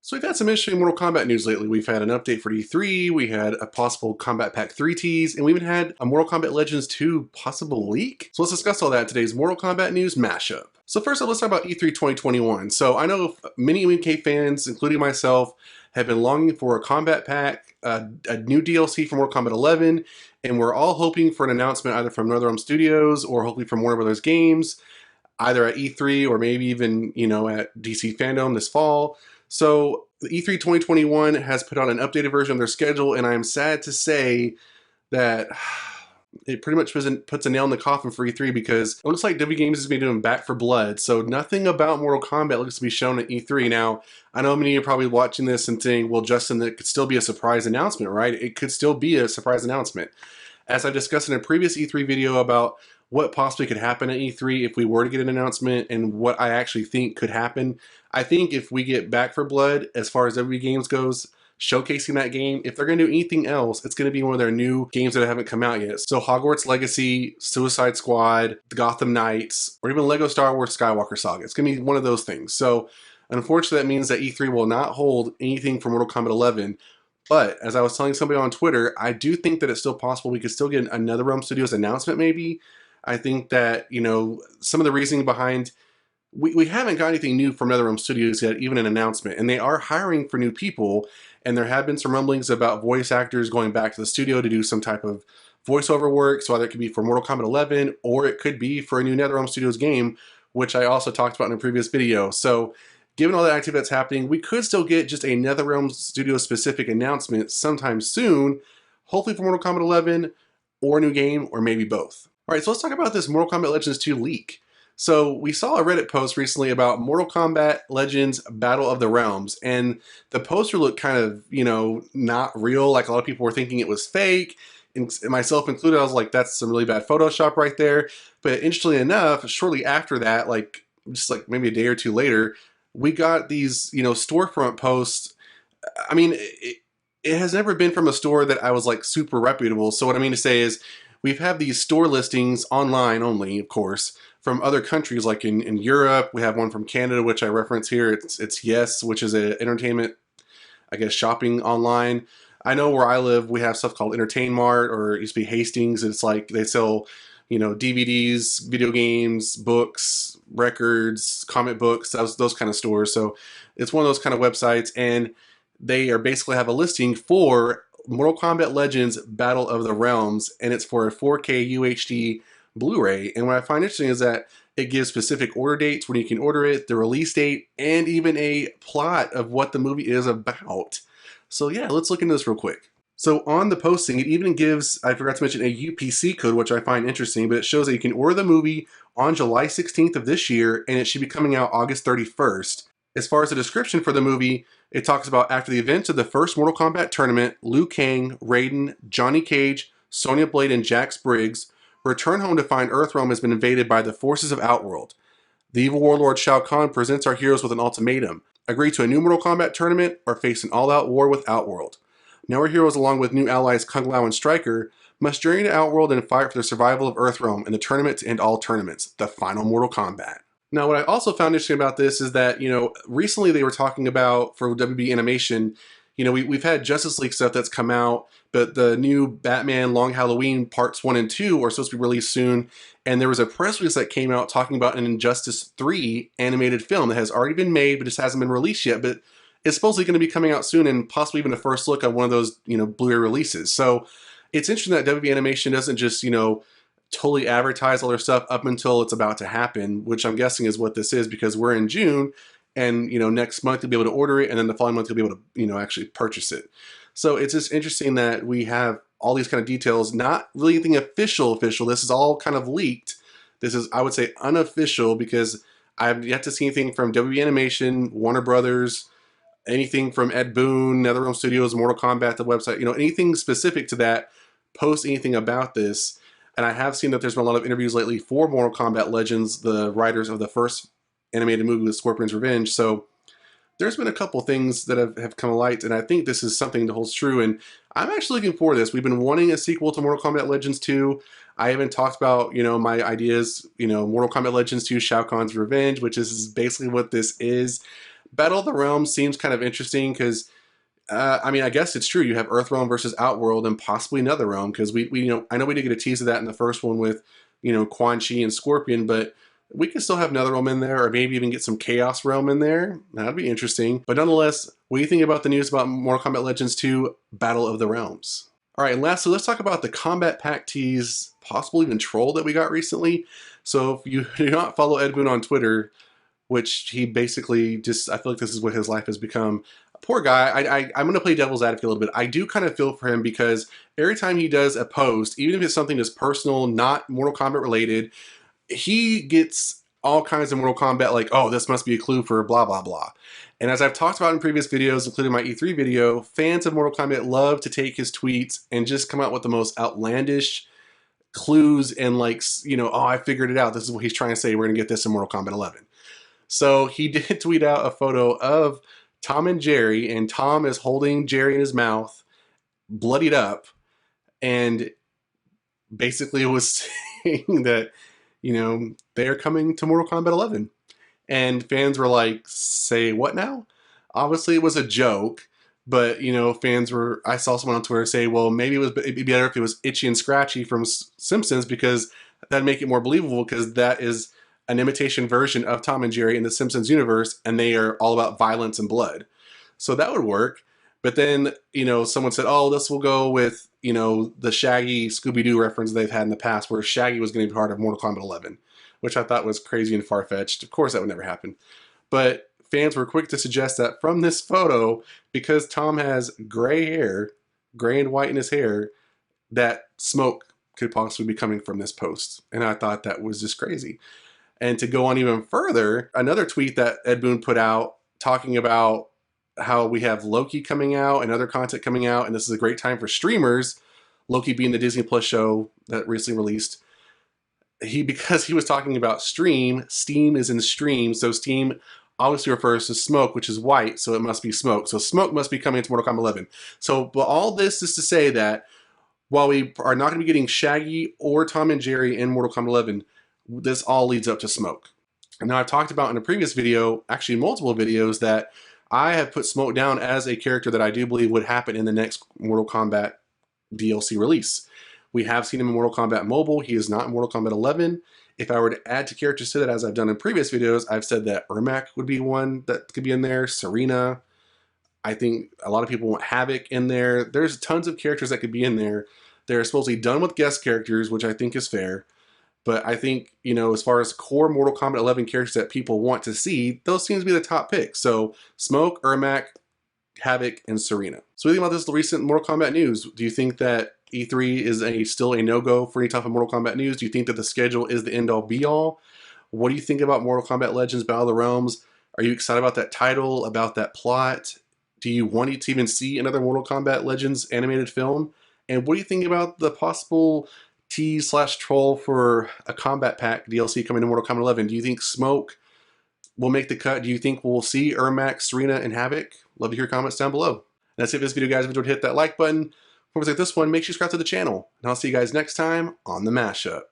So we've had some interesting Mortal Kombat news lately. We've had an update for E3, we had a possible Kombat Pack 3 tease, and we even had a Mortal Kombat Legends 2 possible leak. So let's discuss all that in today's Mortal Kombat News MashUp. So first up, let's talk about E3 2021. So I know many MK fans, including myself, have been longing for a Kombat Pack, a new DLC for Mortal Kombat 11, and we're all hoping for an announcement either from NetherRealm Studios or hopefully from Warner Brothers Games, either at E3 or maybe even, at DC Fandom this fall. So the E3 2021 has put out an updated version of their schedule, and I'm sad to say that it pretty much puts a nail in the coffin for E3 because it looks like W Games is going to be doing Back for Blood. So nothing about Mortal Kombat looks to be shown at E3. Now, I know many of you are probably watching this and saying, well, Justin, that could still be a surprise announcement, right? It could still be a surprise announcement. As I discussed in a previous E3 video about what possibly could happen at E3 if we were to get an announcement and what I actually think could happen. I think if we get Back for Blood, as far as W Games goes, showcasing that game, if they're going to do anything else, it's going to be one of their new games that haven't come out yet. So Hogwarts Legacy, Suicide Squad, the Gotham Knights, or even Lego Star Wars Skywalker Saga. It's going to be one of those things. So unfortunately, that means that E3 will not hold anything for Mortal Kombat 11. But as I was telling somebody on Twitter, I do think that it's still possible we could still get another NetherRealm Studios announcement maybe. I think that, some of the reasoning behind, we haven't got anything new from NetherRealm Studios yet, even an announcement. And they are hiring for new people. And there have been some rumblings about voice actors going back to the studio to do some type of voiceover work. So either it could be for Mortal Kombat 11 or it could be for a new NetherRealm Studios game, which I also talked about in a previous video. So given all the activity that's happening, we could still get just a NetherRealm Studios specific announcement sometime soon, hopefully for Mortal Kombat 11 or a new game, or maybe both. All right, so let's talk about this Mortal Kombat Legends 2 leak. So we saw a Reddit post recently about Mortal Kombat Legends Battle of the Realms, and the poster looked kind of, not real. Like a lot of people were thinking it was fake, and myself included. I was like, that's some really bad Photoshop right there. But interestingly enough, shortly after that, just maybe a day or two later, we got these, storefront posts. I mean, it has never been from a store that I was like super reputable. So what I mean to say is, we've had these store listings online only, of course, from other countries like in Europe. We have one from Canada, which I reference here. It's Yes, which is an entertainment, I guess, shopping online. I know where I live, we have stuff called Entertain Mart, or it used to be Hastings. It's like they sell, DVDs, video games, books, records, comic books, those kind of stores. So it's one of those kind of websites, and they are basically have a listing for Mortal Kombat Legends Battle of the Realms, and it's for a 4K UHD Blu-ray. And what I find interesting is that it gives specific order dates when you can order it, the release date, and even a plot of what the movie is about. So yeah, let's look into this real quick. So on the posting, it even gives, I forgot to mention, a UPC code, which I find interesting, but it shows that you can order the movie on July 16th of this year, and it should be coming out August 31st. As far as the description for the movie, it talks about after the events of the first Mortal Kombat tournament, Liu Kang, Raiden, Johnny Cage, Sonya Blade, and Jax Briggs return home to find Earthrealm has been invaded by the forces of Outworld. The evil warlord Shao Kahn presents our heroes with an ultimatum. Agree to a new Mortal Kombat tournament or face an all-out war with Outworld. Now our heroes, along with new allies Kung Lao and Stryker, must journey to Outworld and fight for the survival of Earthrealm in the tournament to end all tournaments, the final Mortal Kombat. Now, what I also found interesting about this is that, recently they were talking about, for WB Animation, we've had Justice League stuff that's come out, but the new Batman Long Halloween Parts 1 and 2 are supposed to be released soon, and there was a press release that came out talking about an Injustice 3 animated film that has already been made, but just hasn't been released yet, but it's supposedly going to be coming out soon, and possibly even a first look at one of those, Blu-ray releases. So it's interesting that WB Animation doesn't just, totally advertise all their stuff up until it's about to happen, which I'm guessing is what this is, because we're in June, and next month you'll be able to order it, and then the following month you'll be able to actually purchase it. So it's just interesting that we have all these kind of details, not really anything official. This is all kind of leaked. This is, I would say, unofficial, because I've yet to see anything from WB Animation, Warner Brothers, anything from Ed Boon, NetherRealm Studios, Mortal Kombat, the website, anything specific to that, post anything about this. And I have seen that there's been a lot of interviews lately for Mortal Kombat Legends, the writers of the first animated movie with Scorpion's Revenge. So there's been a couple things that have come to light, and I think this is something that holds true, and I'm actually looking forward to this. We've been wanting a sequel to Mortal Kombat Legends 2. I haven't talked about, my ideas, Mortal Kombat Legends 2 Shao Kahn's Revenge, which is basically what this is. Battle of the Realms seems kind of interesting because, I mean, I guess it's true. You have Earthrealm versus Outworld and possibly Netherrealm because we, you know, I know we did get a tease of that in the first one with, you know, Quan Chi and Scorpion, but we could still have Netherrealm in there, or maybe even get some Chaos Realm in there. That'd be interesting. But nonetheless, what do you think about the news about Mortal Kombat Legends 2 Battle of the Realms? All right, and lastly, let's talk about the Kombat Pack tease, possible even troll that we got recently. So if you do not follow Ed Boon on Twitter, which he basically just, I feel like this is what his life has become. Poor guy. I'm going to play devil's advocate a little bit. I do kind of feel for him because every time he does a post, even if it's something that's personal, not Mortal Kombat related, he gets all kinds of Mortal Kombat like, oh, this must be a clue for blah, blah, blah. And as I've talked about in previous videos, including my E3 video, fans of Mortal Kombat love to take his tweets and just come out with the most outlandish clues and like, you know, oh, I figured it out. This is what he's trying to say. We're going to get this in Mortal Kombat 11. So he did tweet out a photo of Tom and Jerry, and Tom is holding Jerry in his mouth, bloodied up, and basically was saying that, you know, they are coming to Mortal Kombat 11. And fans were like, say what now? Obviously it was a joke, but, you know, fans were, I saw someone on Twitter say, well, maybe it'd be better if it was Itchy and Scratchy from Simpsons because that'd make it more believable because that is an imitation version of Tom and Jerry in the Simpsons universe, and they are all about violence and blood. So that would work. But then, you know, someone said, oh, this will go with, you know, the Shaggy Scooby-Doo reference they've had in the past where Shaggy was going to be part of Mortal Kombat 11, which I thought was crazy and far-fetched. Of course, that would never happen. But fans were quick to suggest that from this photo, because Tom has gray hair, gray and white in his hair, that smoke could possibly be coming from this post. And I thought that was just crazy. And to go on even further, another tweet that Ed Boon put out talking about how we have Loki coming out and other content coming out, and this is a great time for streamers, Loki being the Disney Plus show that recently released. Because he was talking about Steam is in stream, so Steam obviously refers to smoke, which is white, so it must be smoke. So smoke must be coming to Mortal Kombat 11. So but all this is to say that while we are not going to be getting Shaggy or Tom and Jerry in Mortal Kombat 11, this all leads up to Smoke. And now I've talked about in a previous video, actually multiple videos, that I have put Smoke down as a character that I do believe would happen in the next Mortal Kombat DLC release. We have seen him in Mortal Kombat Mobile. He is not in Mortal Kombat 11. If I were to add to characters to that, as I've done in previous videos, I've said that Ermac would be one that could be in there. Serena. I think a lot of people want Havoc in there. There's tons of characters that could be in there. They're supposedly done with guest characters, which I think is fair. But I think, you know, as far as core Mortal Kombat 11 characters that people want to see, those seem to be the top picks. So Smoke, Ermac, Havoc, and Serena. So what do you think about this recent Mortal Kombat news? Do you think that E3 is still a no-go for any type of Mortal Kombat news? Do you think that the schedule is the end-all be-all? What do you think about Mortal Kombat Legends Battle of the Realms? Are you excited about that title, about that plot? Do you want to even see another Mortal Kombat Legends animated film? And what do you think about the possible tease/troll for a Kombat Pack DLC coming to Mortal Kombat 11? Do you think Smoke will make the cut? Do you think we'll see Ermac, Serena, and Havoc? Love to hear comments down below. That's it for this video, guys. If you enjoyed, hit that like button. For videos like this one, make sure you subscribe to the channel. And I'll see you guys next time on the mashup.